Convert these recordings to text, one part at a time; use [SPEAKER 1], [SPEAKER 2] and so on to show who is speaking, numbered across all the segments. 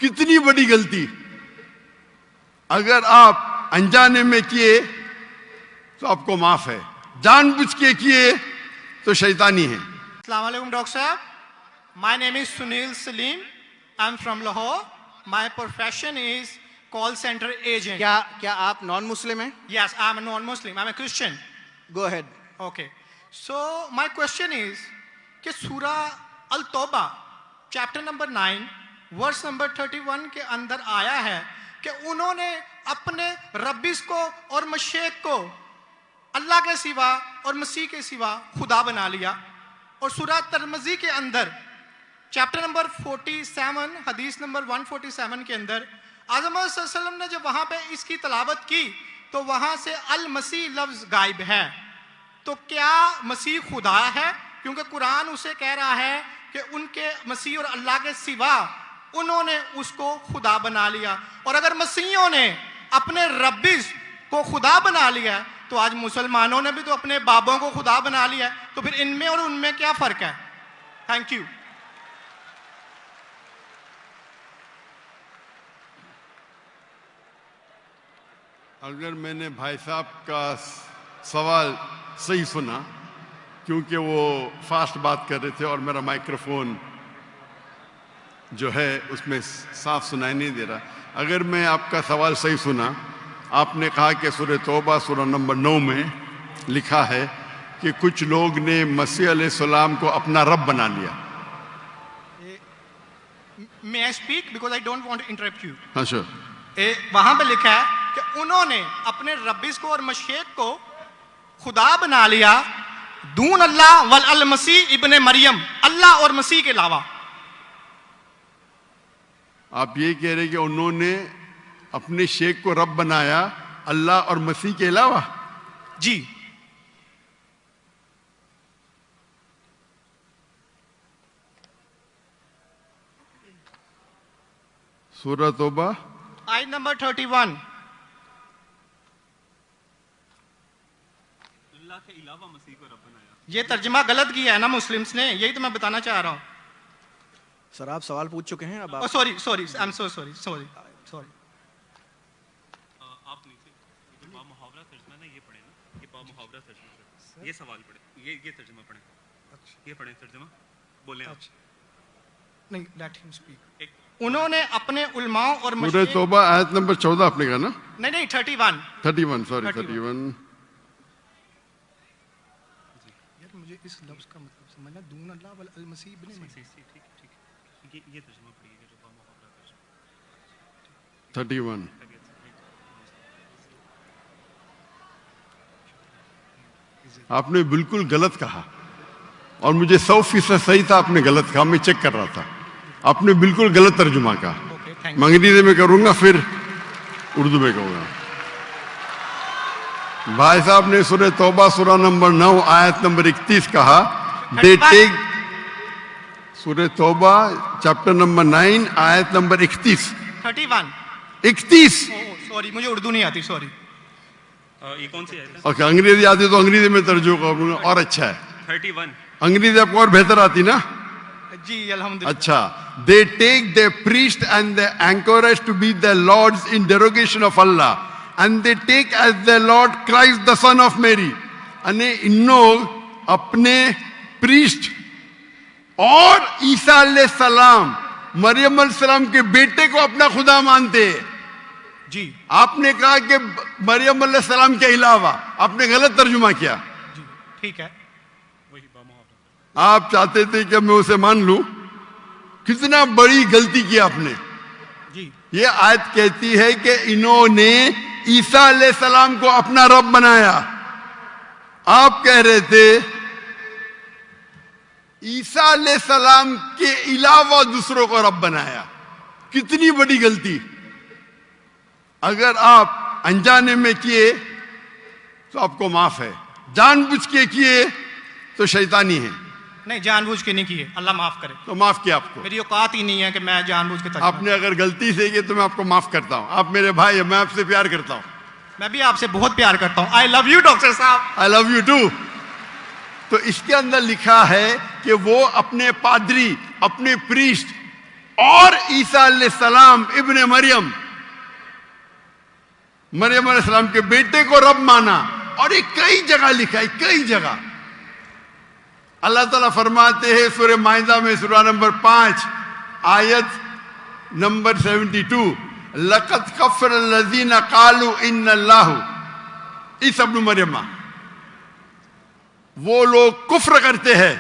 [SPEAKER 1] کتنی بڑی غلطی. اگر آپ انجانے میں کیے تو آپ کو معاف ہے, جان بوجھ کے کیے تو شیطانی ہے.
[SPEAKER 2] السلام علیکم ڈاکٹر صاحب. My name is Sunil Salim. I'm from Lahore. My profession is call center agent.
[SPEAKER 3] کیا آپ نان مسلم ہیں؟
[SPEAKER 2] Yes, I'm a non-Muslim. I'm a Christian.
[SPEAKER 3] Go ahead.
[SPEAKER 2] Okay. So my question is کہ سورہ التوبہ چیپٹر نمبر 9 ورس نمبر 31 کے اندر آیا ہے کہ انہوں نے اپنے ربیس کو اور مشیخ کو اللہ کے سوا اور مسیح کے سوا خدا بنا لیا. اور سورہ ترمذی کے اندر چیپٹر نمبر 47 حدیث نمبر 147 کے اندر اعظم صلی اللہ علیہ وسلم نے جب وہاں پہ اس کی تلاوت کی تو وہاں سے المسیح لفظ غائب ہے. تو کیا مسیح خدا ہے؟ کیونکہ قرآن اسے کہہ رہا ہے کہ ان کے مسیح اور اللہ کے سوا انہوں نے اس کو خدا بنا لیا. اور اگر مسیحوں نے اپنے ربیس کو خدا بنا لیا تو آج مسلمانوں نے بھی تو اپنے بابوں کو خدا بنا لیا ہے. تو پھر ان میں اور ان میں کیا فرق ہے؟ Thank you.
[SPEAKER 1] اگر میں نے بھائی صاحب کا سوال صحیح سنا, کیونکہ وہ فاسٹ بات کر رہے تھے اور میرا مائکروفون جو ہے اس میں صاف سنائی نہیں دے رہا. اگر میں آپ کا سوال صحیح سنا, آپ نے کہا کہ سورہ توبہ سورہ نمبر 9 میں لکھا ہے کہ کچھ لوگ نے مسیح علیہ السلام کو اپنا رب بنا لیا.
[SPEAKER 2] May I speak because I don't want to interrupt you.
[SPEAKER 1] ہاں sure.
[SPEAKER 2] وہاں پہ لکھا ہے کہ انہوں نے اپنے ربیس کو اور مشیخ کو خدا بنا لیا دون اللہ والمسیح ابن مریم, اللہ اور مسیح کے علاوہ.
[SPEAKER 1] آپ یہ کہہ رہے کہ انہوں نے اپنے شیخ کو رب بنایا اللہ اور مسیح کے علاوہ؟
[SPEAKER 2] جی.
[SPEAKER 1] سورہ توبہ
[SPEAKER 2] آیت نمبر 31.
[SPEAKER 4] اللہ کے علاوہ مسیح کو رب بنایا.
[SPEAKER 2] یہ ترجمہ غلط کیا ہے نا مسلمس نے, یہی تو میں بتانا چاہ رہا ہوں.
[SPEAKER 3] سر آپ سوال پوچھ چکے ہیں, اب آپ
[SPEAKER 2] sorry I am so sorry.
[SPEAKER 4] آپ نیچے جو با محاورہ ترجمہ نا یہ پڑھیں نا, یہ با محاورہ ترجمہ, یہ سوال پڑھیں, یہ ترجمہ پڑھیں, یہ پڑھیں ترجمہ, بولیں آپ.
[SPEAKER 2] نہیں, لیٹ ہم اسپیک. انہوں نے اپنے علماء اور
[SPEAKER 1] سورہ توبہ آیت نمبر 14 آپ نے کہا نا؟
[SPEAKER 2] نہیں 31
[SPEAKER 1] سوری 31.
[SPEAKER 2] یار مجھے اس لفظ کا مطلب سمجھنا, دون اللہ والمسیح ابن مریم.
[SPEAKER 4] ٹھیک, یہ ترجمہ پڑھیے گا جو با محاورہ ترجمہ.
[SPEAKER 1] 31. آپ نے بالکل غلط کہا اور مجھے 100% صحیح تھا, آپ نے غلط کہا, میں چیک کر رہا تھا. آپ نے بالکل غلط ترجمہ کہا. میں انگریزی میں کروں گا پھر اردو میں کہوں گا. بھائی صاحب نے سورہ توبہ سورہ نمبر 9 آیت نمبر 31 کہا. They take سورہ توبہ چیپٹر نمبر 9 آیت نمبر 31.
[SPEAKER 2] سوری مجھے اردو نہیں آتی, سوری.
[SPEAKER 4] یہ کون سی آیت ہے؟
[SPEAKER 1] اوکے, انگریزی آتی تو انگریزی میں ترجمہ کروں گا اور اچھا ہے.
[SPEAKER 4] 31.
[SPEAKER 1] انگریزی آپ کو اور بہتر آتی نا؟
[SPEAKER 2] جی الحمدللہ.
[SPEAKER 1] اچھا. They take their priest and their anchorage to be their lords in derogation of Allah, and they take as their Lord Christ the son of Mary. یعنی ان لوگ اپنے پریسٹ اور عیسیٰ علیہ السلام مریم علیہ السلام کے بیٹے کو اپنا خدا مانتے.
[SPEAKER 2] جی
[SPEAKER 1] آپ نے کہا کہ مریم علیہ السلام کے علاوہ, آپ نے غلط ترجمہ کیا.
[SPEAKER 2] جی ٹھیک ہے.
[SPEAKER 4] وہی با محاورہ.
[SPEAKER 1] آپ چاہتے تھے کہ میں اسے مان لوں. کتنا بڑی غلطی کی آپ نے.
[SPEAKER 2] جی
[SPEAKER 1] یہ آیت کہتی ہے کہ انہوں نے عیسیٰ علیہ السلام کو اپنا رب بنایا. آپ کہہ رہے تھے عیسیٰ علیہ السلام کے علاوہ دوسروں کو رب بنایا. کتنی بڑی غلطی. اگر آپ انجانے میں کیے تو آپ کو معاف ہے, جان بوجھ کے کیے تو شیطانی ہے.
[SPEAKER 2] نہیں, جان بوجھ کے نہیں کیے, اللہ معاف کرے.
[SPEAKER 1] تو معاف کیا آپ کو.
[SPEAKER 2] میری اوقات ہی نہیں ہے کہ میں جان بوجھ کے
[SPEAKER 1] آپ نے اگر غلطی سے کی تو میں آپ کو معاف کرتا ہوں. آپ میرے بھائی ہیں, میں آپ سے پیار کرتا ہوں.
[SPEAKER 2] میں بھی آپ سے بہت پیار کرتا ہوں. آئی لو یو ڈاکٹر صاحب.
[SPEAKER 1] آئی لو یو ٹو. تو اس کے اندر لکھا ہے کہ وہ اپنے پادری, اپنے پریسٹ اور عیسیٰ علیہ السلام ابن مریم علیہ السلام کے بیٹے کو رب مانا. اور یہ کئی جگہ لکھا ہے, کئی جگہ. اللہ تعالیٰ فرماتے ہیں سورہ مائدہ میں سورہ نمبر 5 آیت نمبر 72, لَقَدْ كَفَّرَ الَّذِينَ قَالُوا إِنَّ اللَّهُ عیسیٰ ابن مریم. وہ لوگ کفر کرتے ہیں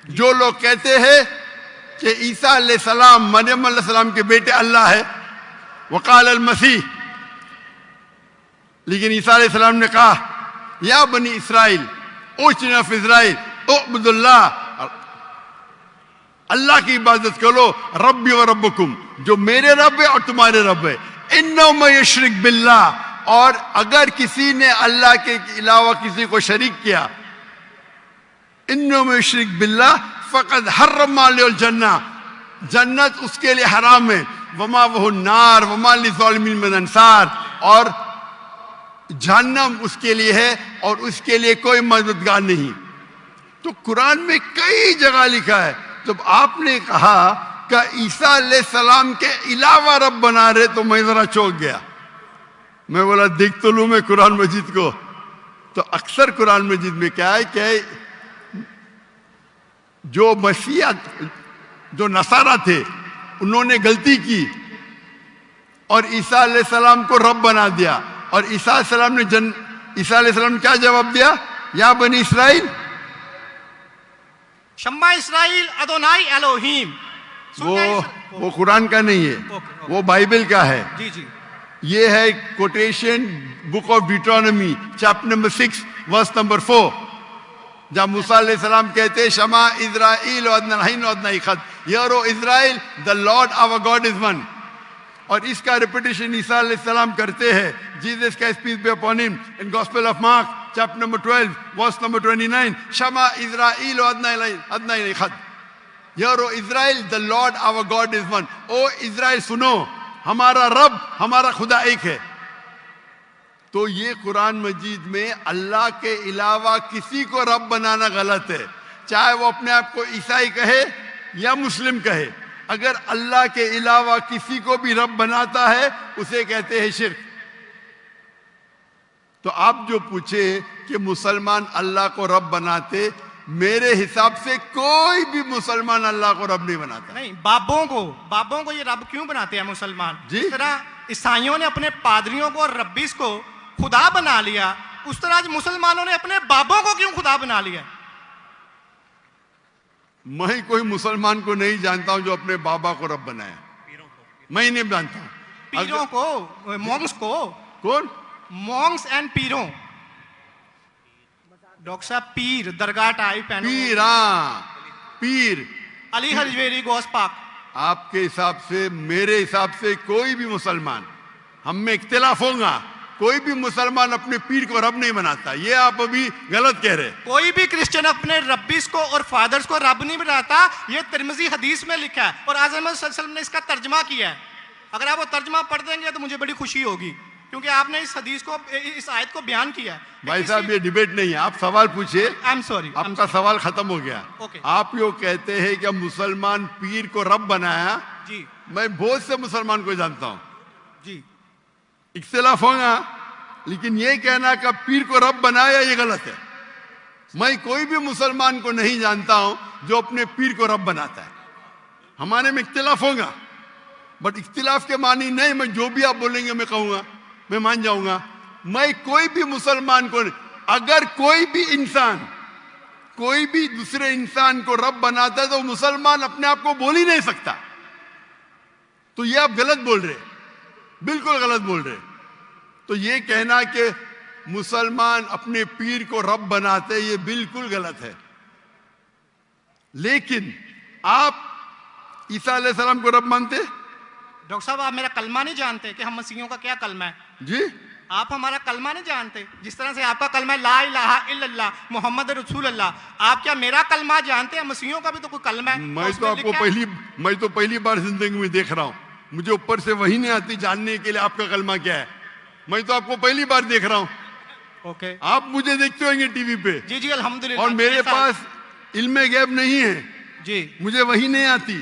[SPEAKER 1] جو لوگ کہتے ہیں کہ عیسیٰ علیہ السلام مریم علیہ السلام کے بیٹے اللہ ہے. وقال المسیح, لیکن عیسیٰ علیہ السلام نے کہا یا بنی اسرائیل اوچنا فی اسرائیل اعبد اللہ, اللہ کی عبادت کرو, ربی و ربکم, جو میرے رب ہے اور تمہارے رب ہے. انہ من یشرک باللہ, اور اگر کسی نے اللہ کے علاوہ کسی کو شریک کیا, انہ من یشرک باللہ فقد حرم علیہ الجنہ, جنت اس کے لیے حرام ہے. وما وہ النار وما للظالمین من انصار, اور جہنم اس کے لیے ہے اور اس کے لیے کوئی مددگار نہیں. تو قرآن میں کئی جگہ لکھا ہے. جب آپ نے کہا کہ عیسیٰ علیہ السلام کے علاوہ رب بنا رہے تو میں ذرا چونک گیا. میں بولا دیکھ تو لوں میں قرآن مجید کو. تو اکثر قرآن مجید میں کیا ہے کہ جو مسیحیت جو نصارہ تھے انہوں نے غلطی کی اور عیسیٰ علیہ السلام کو رب بنا دیا. اور عیسیٰ علیہ السلام نے عیسیٰ علیہ السلام نے کیا جواب دیا؟ یا بنی اسرائیل
[SPEAKER 2] شما اسرائیل ادونائی الوہیم.
[SPEAKER 1] وہ قرآن کا نہیں ہے, وہ بائبل کا ہے.
[SPEAKER 2] جی جی,
[SPEAKER 1] یہ ہے quotation book of Deuteronomy chapter number 6 verse number 4, جہاں موسیٰ علیہ السلام کہتے ہیں شما اسرائیل ادنا اخد, hear O Israel the Lord our God is one. اور اس کا ریپیٹیشن عیسیٰ علیہ السلام کرتے ہیں. جیزس کا پیس be upon him in gospel of Mark chapter number 12 verse number 29, شما اسرائیل ادنا اخد, hear O Israel the Lord our God is one. او اسرائیل سنو, ہمارا رب ہمارا خدا ایک ہے. تو یہ قرآن مجید میں اللہ کے علاوہ کسی کو رب بنانا غلط ہے, چاہے وہ اپنے آپ کو عیسائی کہے یا مسلم کہے. اگر اللہ کے علاوہ کسی کو بھی رب بناتا ہے اسے کہتے ہیں شرک. تو آپ جو پوچھے کہ مسلمان اللہ کو رب بناتے, میرے حساب سے کوئی بھی مسلمان اللہ کو رب نہیں بناتا.
[SPEAKER 2] نہیں, بابوں کو یہ رب کیوں بناتے ہیں مسلمان؟
[SPEAKER 1] جی,
[SPEAKER 2] اس طرح عیسائیوں نے اپنے پادریوں کو اور ربیس کو خدا بنا لیا, اس طرح آج مسلمانوں نے اپنے بابوں کو کیوں خدا بنا لیا؟
[SPEAKER 1] میں کوئی مسلمان کو نہیں جانتا ہوں جو اپنے بابا کو رب بنایا, میں نہیں جانتا ہوں.
[SPEAKER 2] پیروں کو, مونگس کو.
[SPEAKER 1] کون؟
[SPEAKER 2] مونگس اینڈ پیروں. ڈاکٹر صاحب پیر درگاہ ٹائپ
[SPEAKER 1] پیر, ہاں پیر,
[SPEAKER 2] علی حجویری گوس پاک.
[SPEAKER 1] آپ کے حساب سے میرے حساب سے کوئی بھی مسلمان, ہم میں اختلاف ہوگا, کوئی بھی مسلمان اپنے پیر کو رب نہیں بناتا. یہ آپ ابھی غلط کہہ رہے.
[SPEAKER 2] کوئی بھی کرسچن اپنے ربیس کو اور فادرز کو رب نہیں بناتا. یہ ترمذی حدیث میں لکھا ہے اور اعظم صلی اللہ علیہ وسلم نے اس کا ترجمہ کیا ہے. اگر آپ وہ ترجمہ پڑھ دیں گے تو مجھے بڑی خوشی ہوگی, کیونکہ آپ نے اس حدیث کو, اس آیت کو بیان کیا ہے.
[SPEAKER 1] بھائی صاحب یہ ڈیبیٹ نہیں ہے, آپ سوال پوچھے.
[SPEAKER 2] I'm sorry,
[SPEAKER 1] آپ کا سوال ختم ہو گیا.
[SPEAKER 2] Okay.
[SPEAKER 1] آپ یہ کہتے ہیں کہ مسلمان پیر کو رب بنایا.
[SPEAKER 2] جی
[SPEAKER 1] میں بہت سے مسلمان کو جانتا ہوں,
[SPEAKER 2] جی,
[SPEAKER 1] اختلاف ہوگا, لیکن یہ کہنا کہ پیر کو رب بنایا یہ غلط ہے. میں کوئی بھی مسلمان کو نہیں جانتا ہوں جو اپنے پیر کو رب بناتا ہے. ہمارے میں اختلاف ہوگا, بٹ اختلاف کے معنی نہیں میں جو بھی آپ بولیں گے میں کہوں گا, میں مان جاؤں گا. میں کوئی بھی مسلمان کو, اگر کوئی بھی انسان کوئی بھی دوسرے انسان کو رب بناتا ہے تو مسلمان اپنے آپ کو بول ہی نہیں سکتا. تو یہ آپ غلط بول رہے, بالکل غلط بول رہے. تو یہ کہنا کہ مسلمان اپنے پیر کو رب بناتے یہ بالکل غلط ہے. لیکن آپ عیسیٰ علیہ السلام کو رب مانتے؟
[SPEAKER 2] ڈاکٹر صاحب آپ میرا کلمہ نہیں جانتے کہ ہم مسیحیوں کا کیا کلمہ ہے؟
[SPEAKER 1] جی,
[SPEAKER 2] آپ ہمارا کلمہ نہیں جانتے. جس طرح سے آپ کا کلمہ ہے لا الہ الا اللہ محمد رسول اللہ, آپ کیا میرا کلمہ جانتے ہیں؟ مسیحیوں کا بھی تو کوئی کلمہ ہے.
[SPEAKER 1] میں تو پہلی بار زندگی میں دیکھ رہا ہوں. مجھے اوپر سے وہی نہیں آتی جاننے کے لیے آپ کا کلمہ کیا ہے. میں تو آپ کو پہلی بار دیکھ رہا ہوں.
[SPEAKER 2] اوکے,
[SPEAKER 1] آپ مجھے دیکھتے ہوں گے ٹی وی پہ.
[SPEAKER 2] جی جی الحمدللہ.
[SPEAKER 1] اور میرے پاس علم غیب نہیں ہے,
[SPEAKER 2] جی
[SPEAKER 1] مجھے وہی نہیں آتی.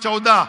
[SPEAKER 1] 14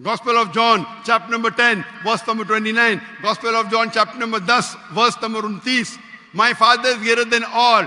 [SPEAKER 1] Gospel of John chapter number 10 verse number 29, Gospel of John chapter number 10 verse number 29, my father is greater than all,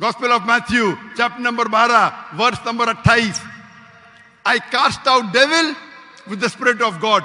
[SPEAKER 1] Gospel of Matthew chapter number 12 verse number 28, I cast out devil with the spirit of God,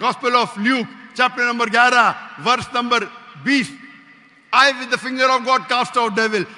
[SPEAKER 1] Gospel of Luke chapter number 11 verse number 20, I with the finger of God cast out devil,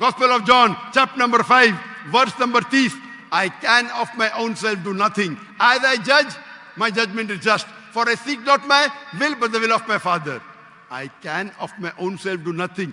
[SPEAKER 1] Gospel of John chapter number 5 verse number 30, I can of my own self do nothing, as I judge my judgment is just, for I seek not my will but the will of my Father। I can of my own self do nothing,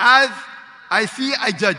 [SPEAKER 1] As I see I judge,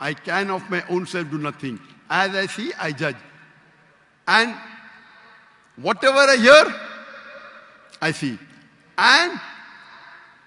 [SPEAKER 1] I can of my own self do nothing, as I see I judge, and whatever I hear I see, and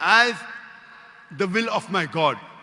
[SPEAKER 1] as the will of my God।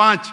[SPEAKER 1] 5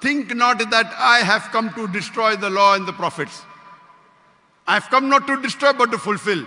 [SPEAKER 1] think not that I have come to destroy the law and the prophets, I have come not to destroy but to fulfill।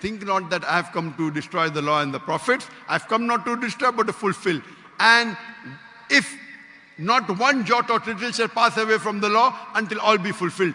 [SPEAKER 1] Think not that I have come to destroy the law and the prophets, I have come not to destroy but to fulfill। And if not one jot or tittle shall pass away from the law until all be fulfilled,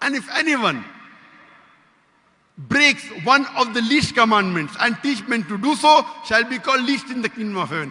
[SPEAKER 1] And if anyone breaks one of the least commandments and teach men to do so shall be called least in the kingdom of heaven।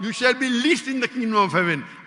[SPEAKER 1] You shall be least in the kingdom of heaven,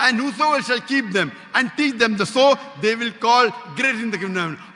[SPEAKER 1] And whosoever shall keep them and teach them the so they will call great in the kingdom of heaven।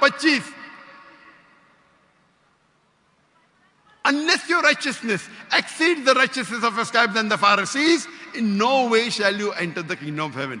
[SPEAKER 1] 25। Unless your righteousness exceeds the righteousness of the scribes and the Pharisees, in no way shall you enter the kingdom of heaven।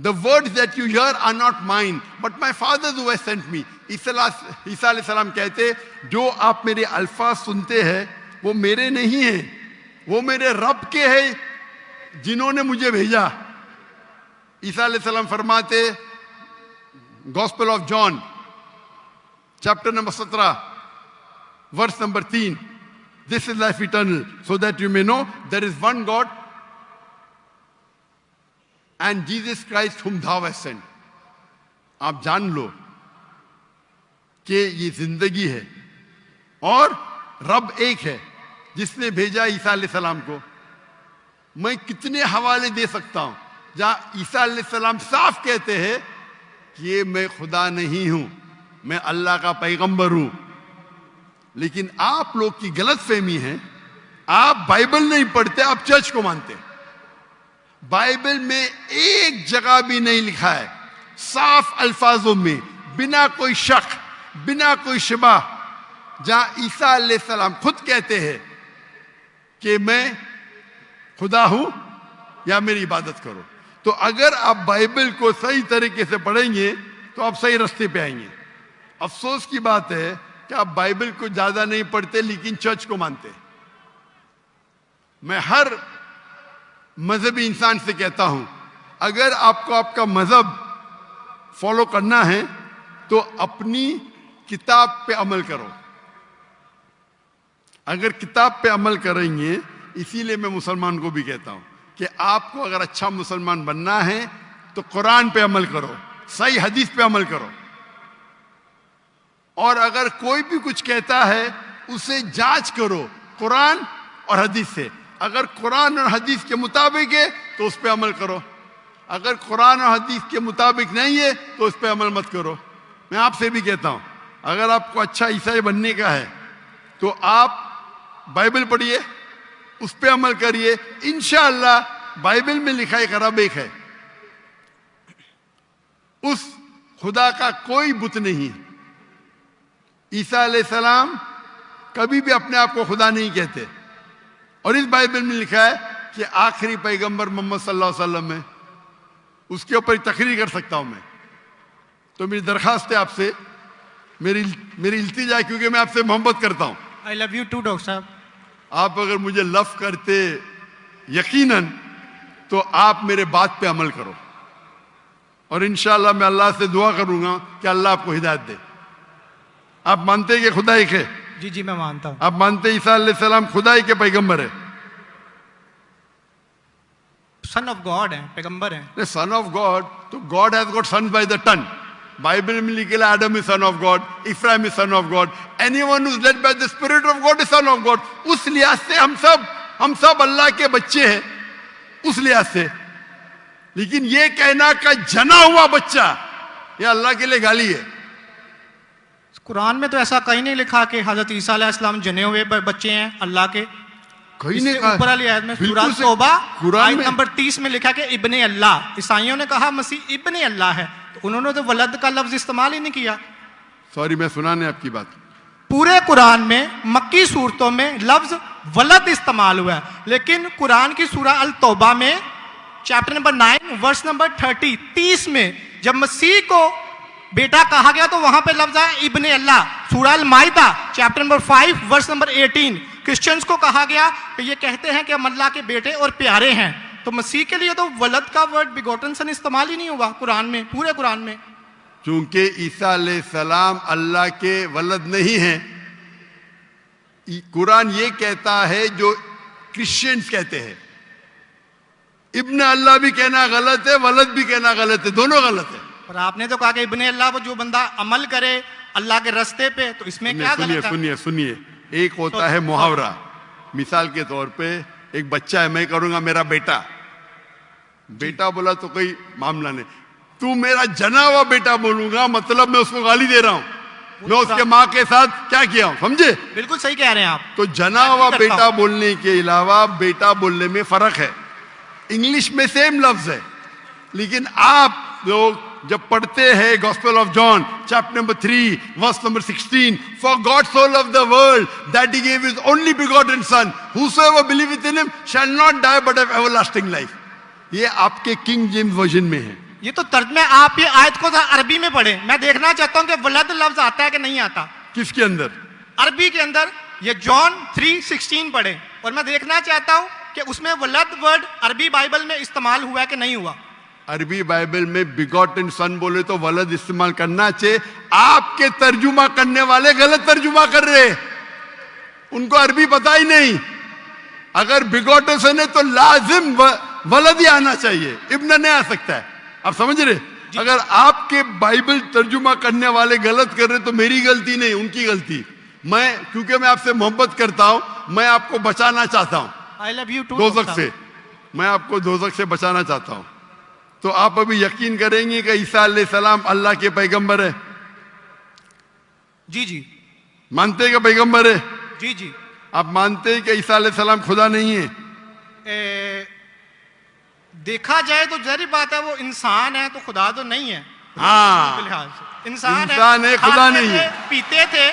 [SPEAKER 1] The words that you hear are not mine, but my Father who has sent me. عیسیٰ علیہ السلام کہتے جو آپ میرے الفاظ سنتے ہیں وہ میرے نہیں ہیں, وہ میرے رب کے ہیں جنہوں نے مجھے بھیجا. عیسیٰ علیہ السلام فرماتے gospel of John chapter number 17 verse number 3, this is life eternal, so that you may know there is one God and Jesus Christ whom thou hast sent. آپ جان لو کہ یہ زندگی ہے اور رب ایک ہے جس نے بھیجا عیسیٰ علیہ السلام کو. میں کتنے حوالے دے سکتا ہوں جہاں عیسیٰ علیہ السلام صاف کہتے ہیں کہ میں خدا نہیں ہوں, میں اللہ کا پیغمبر ہوں. لیکن آپ لوگ کی غلط فہمی ہے, آپ بائبل نہیں پڑھتے, آپ چرچ کو مانتے. بائبل میں ایک جگہ بھی نہیں لکھا ہے صاف الفاظوں میں بنا کوئی شک بنا کوئی شبہ جہاں عیسیٰ علیہ السلام خود کہتے ہیں کہ میں خدا ہوں یا میری عبادت کرو. تو اگر آپ بائبل کو صحیح طریقے سے پڑھیں گے تو آپ صحیح رستے پہ آئیں گے. افسوس کی بات ہے کہ آپ بائبل کو زیادہ نہیں پڑھتے لیکن چرچ کو مانتے. میں ہر مذہبی انسان سے کہتا ہوں اگر آپ کو آپ کا مذہب فالو کرنا ہے تو اپنی کتاب پہ عمل کرو. اگر کتاب پہ عمل کریں گے, اسی لیے میں مسلمان کو بھی کہتا ہوں کہ آپ کو اگر اچھا مسلمان بننا ہے تو قرآن پہ عمل کرو, صحیح حدیث پہ عمل کرو. اور اگر کوئی بھی کچھ کہتا ہے اسے جانچ کرو قرآن اور حدیث سے. اگر قرآن اور حدیث کے مطابق ہے تو اس پہ عمل کرو, اگر قرآن اور حدیث کے مطابق نہیں ہے تو اس پہ عمل مت کرو. میں آپ سے بھی کہتا ہوں اگر آپ کو اچھا عیسائی بننے کا ہے تو آپ بائبل پڑھیے, اس پہ عمل کریے. انشاءاللہ بائبل میں لکھا ایک رب ایک ہے, اس خدا کا کوئی بت نہیں ہے. عیسیٰ علیہ السلام کبھی بھی اپنے آپ کو خدا نہیں کہتے, اور اس بائبل میں لکھا ہے کہ آخری پیغمبر محمد صلی اللہ علیہ وسلم ہے. اس کے اوپر تقریر کر سکتا ہوں میں. تو میری درخواست ہے آپ سے, میری التجا ہے کیونکہ میں آپ سے محبت کرتا ہوں.
[SPEAKER 2] I love you too, doctor صاحب.
[SPEAKER 1] آپ اگر مجھے لو کرتے یقیناً تو آپ میرے بات پہ عمل کرو, اور انشاءاللہ میں اللہ سے دعا کروں گا کہ اللہ آپ کو ہدایت دے. آپ مانتے ہیں کہ خدا ایک ہے؟
[SPEAKER 2] جی میں مانتا ہوں.
[SPEAKER 1] آپ مانتے ہیں عیسیٰ علیہ السلام خدائی کے پیغمبر ہے؟
[SPEAKER 2] سن آف گاڈ ہیں, پیغمبر ہیں.
[SPEAKER 1] Son of God to God has got son by the ton. Bible میں لکھا ہے Adam is son of God, Ephraim is son of God, any one who is led by the spirit of God is son of God. اس لحاظ سے ہم سب اللہ کے بچے ہیں, اس لحاظ سے. لیکن یہ کہنا کہ جنا ہوا بچہ یہ اللہ کے لیے گالی ہے.
[SPEAKER 2] قرآن میں تو ایسا کہیں نہیں لکھا کہ حضرت عیسیٰ علیہ السلام جنے ہوئے بچے ہیں اللہ کے.
[SPEAKER 1] کہیں نہیں کہا.
[SPEAKER 2] اوپر والی آیت میں سورہ توبہ آیت نمبر 30 میں لکھا کہ ابن اللہ. عیسائیوں نے کہا مسیح ابن اللہ ہے, تو انہوں نے تو ولد کا لفظ استعمال ہی نہیں کیا.
[SPEAKER 1] سوری میں سنانے آپ کی بات.
[SPEAKER 2] پورے قرآن میں مکی صورتوں میں لفظ ولد استعمال ہوا ہے, لیکن قرآن کی سورہ التوبہ میں چیپٹر نمبر 9 ورس نمبر 30 میں جب مسیح کو بیٹا کہا گیا تو وہاں پہ لفظ ہے ابن اللہ. سورہ المائدہ chapter number 5 verse number 18 Christians کو کہا گیا کہ یہ کہتے ہیں کہ ہم اللہ کے بیٹے اور پیارے ہیں. تو مسیح کے لیے تو ولد کا ورڈ بیگوٹن سن استعمال ہی نہیں ہوا قرآن میں, پورے قرآن میں.
[SPEAKER 1] چونکہ عیسیٰ علیہ السلام اللہ کے ولد نہیں ہیں. قرآن یہ کہتا ہے جو کرسچنز کہتے ہیں. ابن اللہ بھی کہنا غلط ہے, ولد بھی کہنا غلط ہے, دونوں غلط ہے.
[SPEAKER 2] اور آپ نے تو کہا کہ ابن اللہ جو بندہ عمل کرے اللہ کے رستے پہ, تو اس میں کیا غلط ہے؟
[SPEAKER 1] سنیے ایک ہوتا ہے محاورہ. مثال کے طور پہ ایک بچہ ہے, میں کروں گا میرا بیٹا. بیٹا بولا تو کوئی معاملہ نہیں. تو میرا جنا ہوا بیٹا بولوں گا مطلب میں اس کو گالی دے رہا ہوں, میں اس کے ماں کے ساتھ کیا کیا ہوں, سمجھے؟
[SPEAKER 2] بالکل صحیح کہہ رہے ہیں آپ.
[SPEAKER 1] تو جنا ہوا بیٹا بولنے کے علاوہ بیٹا بولنے میں فرق ہے. انگلش میں سیم لفظ ہے, لیکن آپ لوگ جب پڑھتے ہیں gospel of John chapter number 3 verse number 16, for God so loved the world that he gave his only begotten son, whosoever believeth in him shall not die but have everlasting life. یہ آپ کے king James version میں ہے.
[SPEAKER 2] یہ تو ترجمہ آپ یہ آیت کو عربی میں پڑھیں. میں دیکھنا چاہتا ہوں کہ ولد لفظ آتا ہے کہ نہیں آتا
[SPEAKER 1] کس کے اندر؟
[SPEAKER 2] عربی کے اندر. یہ جان 3:16 پڑھیں اور میں دیکھنا چاہتا ہوں کہ اس میں ولد ورڈ عربی بائبل میں استعمال ہوا ہے کہ نہیں ہوا.
[SPEAKER 1] عربی بائبل میں بیگوٹن سن بولے تو ولد استعمال کرنا چاہیے. آپ کے ترجمہ کرنے والے غلط ترجمہ کر رہے, ان کو عربی پتہ ہی نہیں. اگر بیگوٹن سن ہے تو لازم ولد ہی آنا چاہیے, ابن نہیں آ سکتا ہے. آپ سمجھ رہے؟ اگر آپ کے بائبل ترجمہ کرنے والے غلط کر رہے تو میری غلطی نہیں, ان کی غلطی. میں کیونکہ میں آپ سے محبت کرتا ہوں, میں آپ کو بچانا چاہتا ہوں
[SPEAKER 2] I love you too,
[SPEAKER 1] دوزخ سے. میں آپ کو دوزخ سے بچانا چاہتا ہوں. تو آپ ابھی یقین کریں گے کہ عیسیٰ علیہ السلام اللہ کے پیغمبر ہے؟
[SPEAKER 2] جی جی
[SPEAKER 1] مانتے ہیں کہ پیغمبر ہے؟
[SPEAKER 2] جی جی.
[SPEAKER 1] آپ مانتے ہیں کہ عیسیٰ علیہ السلام خدا نہیں ہے؟
[SPEAKER 2] دیکھا جائے تو ظاہر بات ہے وہ انسان ہے تو خدا تو نہیں ہے.
[SPEAKER 1] ہاں,
[SPEAKER 2] کے لحاظ سے انسان
[SPEAKER 1] ہے, خدا نہیں ہے.
[SPEAKER 2] پیتے تھے,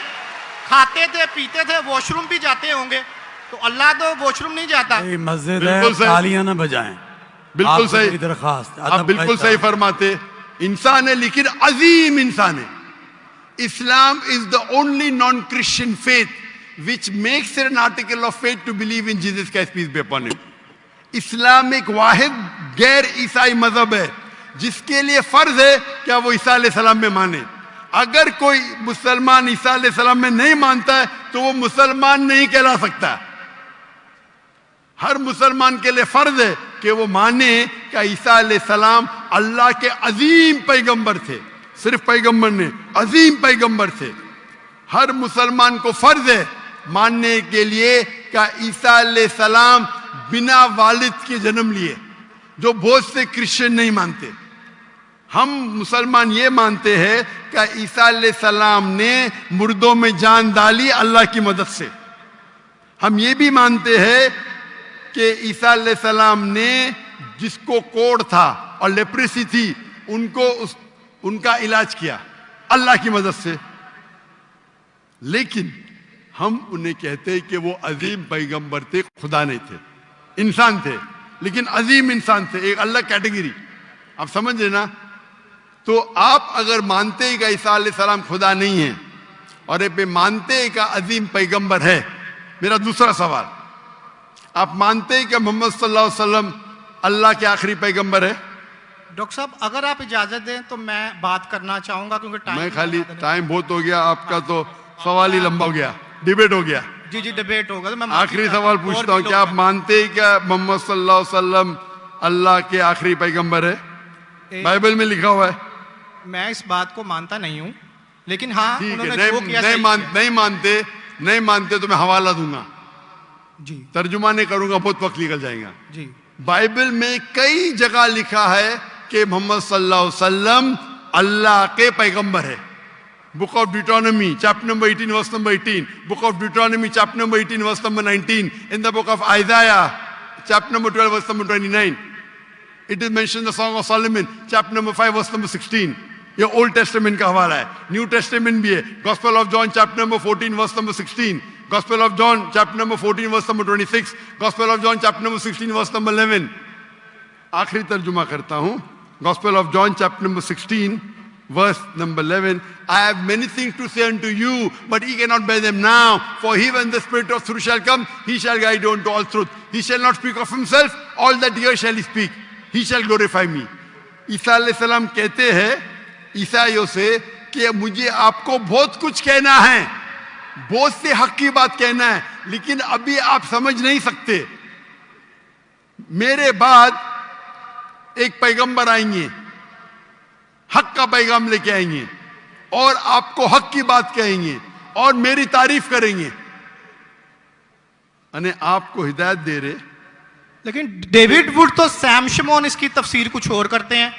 [SPEAKER 2] کھاتے تھے, پیتے تھے, واش روم بھی جاتے ہوں گے, تو اللہ تو واش روم نہیں جاتا.
[SPEAKER 5] مسجد ہے, تالیاں نہ بجائیں.
[SPEAKER 1] بالکل صحیح
[SPEAKER 5] درخواست,
[SPEAKER 1] آپ بالکل صحیح فرماتے. انسان ہے لیکن عظیم انسان ہے. اسلام is the only non-Christian faith which makes it an article of faith to believe in Jesus Christ, peace be upon him. اسلام ایک واحد غیر عیسائی مذہب ہے جس کے لیے فرض ہے کیا وہ عیسیٰ علیہ السلام میں مانے. اگر کوئی مسلمان عیسیٰ علیہ السلام میں نہیں مانتا ہے تو وہ مسلمان نہیں کہلا سکتا. ہر مسلمان کے لیے فرض ہے کہ وہ مانے کہ عیسیٰ علیہ السلام اللہ کے عظیم پیغمبر تھے. صرف پیغمبر نے, عظیم پیغمبر تھے. ہر مسلمان کو فرض ہے ماننے کے لیے کہ عیسیٰ علیہ السلام بنا والد کے جنم لیے, جو بہت سے کرسچن نہیں مانتے. ہم مسلمان یہ مانتے ہیں کہ عیسیٰ علیہ السلام نے مردوں میں جان ڈالی اللہ کی مدد سے. ہم یہ بھی مانتے ہیں کہ عیسیٰ علیہ السلام نے جس کو کوڑ تھا اور لیپریسی تھی ان کا علاج کیا اللہ کی مدد سے. لیکن ہم انہیں کہتے ہیں کہ وہ عظیم پیغمبر تھے, خدا نہیں تھے, انسان تھے, لیکن عظیم انسان تھے, ایک اللہ کیٹیگری. آپ سمجھ رہے نا؟ تو آپ اگر مانتے ہیں کہ عیسیٰ علیہ السلام خدا نہیں ہے اور یہ مانتے ہیں کہ عظیم پیغمبر ہے, میرا دوسرا سوال, آپ مانتے ہیں کہ محمد صلی اللہ علیہ وسلم اللہ کے آخری پیغمبر ہے؟
[SPEAKER 2] ڈاکٹر صاحب اگر آپ اجازت دیں تو میں بات کرنا چاہوں گا کیونکہ
[SPEAKER 1] میں خالی ٹائم بہت ہو گیا, آپ کا تو سوال ہی لمبا ہو گیا, ڈیبیٹ ہو گیا.
[SPEAKER 2] جی جی ڈیبیٹ ہوگا. تو میں
[SPEAKER 1] آخری سوال پوچھتا ہوں, کیا آپ مانتے ہیں کہ محمد صلی اللہ علیہ وسلم اللہ کے آخری پیغمبر ہے؟ بائبل میں لکھا ہوا ہے.
[SPEAKER 2] میں اس بات کو مانتا نہیں ہوں, لیکن ہاں
[SPEAKER 1] ٹھیک
[SPEAKER 2] انہوں
[SPEAKER 1] ہے,
[SPEAKER 2] نے جو کیا
[SPEAKER 1] نہیں مانتے تو میں حوالہ دوں گا,
[SPEAKER 2] جی
[SPEAKER 1] ترجمہ نہیں کروں گا, بہت وقت نکل جائے گا.
[SPEAKER 2] جی
[SPEAKER 1] بائبل میں کئی جگہ لکھا ہے کہ محمد صلی اللہ علیہ وسلم اللہ کے پیغمبر ہے. Book of Deuteronomy, chapter number 18, verse number 18. Book of Deuteronomy, chapter number 18, verse number 19. In the book of Isaiah, chapter number 12, verse number 29. It is mentioned in the Song of Solomon, chapter number 5, verse number 16. یہ Old Testament کا حوالہ ہے. New Testament بھی ہے. Gospel of John, chapter number 14, verse number 16. Gospel of John, chapter number 14, verse number 26. Gospel of John, chapter number 16, verse number 11. آخری ترجمہ کرتا ہوں. Gospel of John, chapter number 16, verse number 11. I have many things to say unto you, but ye cannot bear them now. For he, when the Spirit of truth shall come, he shall guide you unto all truth. He shall not speak of himself, all that he shall he speak. He shall glorify me. عیسیٰ علیہ السلام کہتے ہیں عیسائیوں سے کہ مجھے آپ کو بہت کچھ کہنا ہے, بہت سے حق کی بات کہنا ہے, لیکن ابھی آپ سمجھ نہیں سکتے. میرے بعد ایک پیغمبر آئیں گے, حق کا پیغام لے کے آئیں گے, اور آپ کو حق کی بات کہیں گے اور میری تعریف کریں گے. یعنی آپ کو ہدایت دے رہے.
[SPEAKER 2] لیکن ڈیوڈ وڈ تو سیم شمون اس کی تفسیر کچھ اور کرتے ہیں.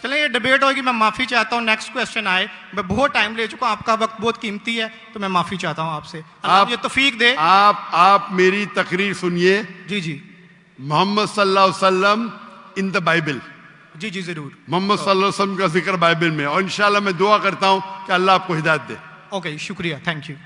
[SPEAKER 2] چلیں یہ ڈیبیٹ ہوگی, میں معافی چاہتا ہوں. نیکسٹ کویسچن آئے. میں بہت ٹائم لے چکا ہوں, آپ کا وقت بہت قیمتی ہے, تو میں معافی چاہتا ہوں آپ سے. آپ یہ توفیق دے.
[SPEAKER 1] آپ میری تقریر سنیے.
[SPEAKER 2] جی جی.
[SPEAKER 1] محمد صلی اللہ علیہ وسلم ان دا بائبل.
[SPEAKER 2] جی جی ضرور.
[SPEAKER 1] محمد صلی اللہ علیہ وسلم کا ذکر بائبل میں, اور انشاءاللہ میں دعا کرتا ہوں کہ اللہ آپ کو ہدایت دے.
[SPEAKER 2] اوکے شکریہ, تھینک یو.